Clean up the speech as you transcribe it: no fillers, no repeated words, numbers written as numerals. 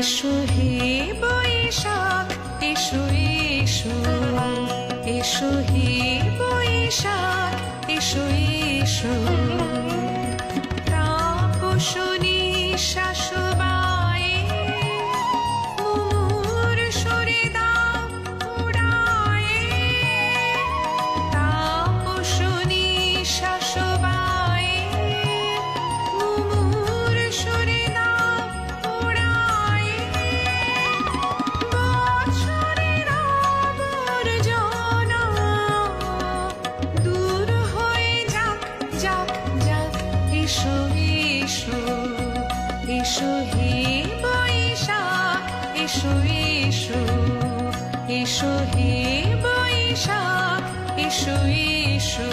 এসো হে বৈশাখ এসো এসো, এসো হে বৈশাখ এসো এসো। তাপসনী শাশুবায়ে মুমুর সুরে দাও উড়ায়ে। তাপসনী শাশুবায়ে মুমুর সুরে দাও উড়ায়ে। বছরের আবর্জনা দূর হয়ে যাক যাক যাক। এসো এসো, এসো হে বৈশাখ এসো এসো, এসো হে বৈশাখ এসো এসো।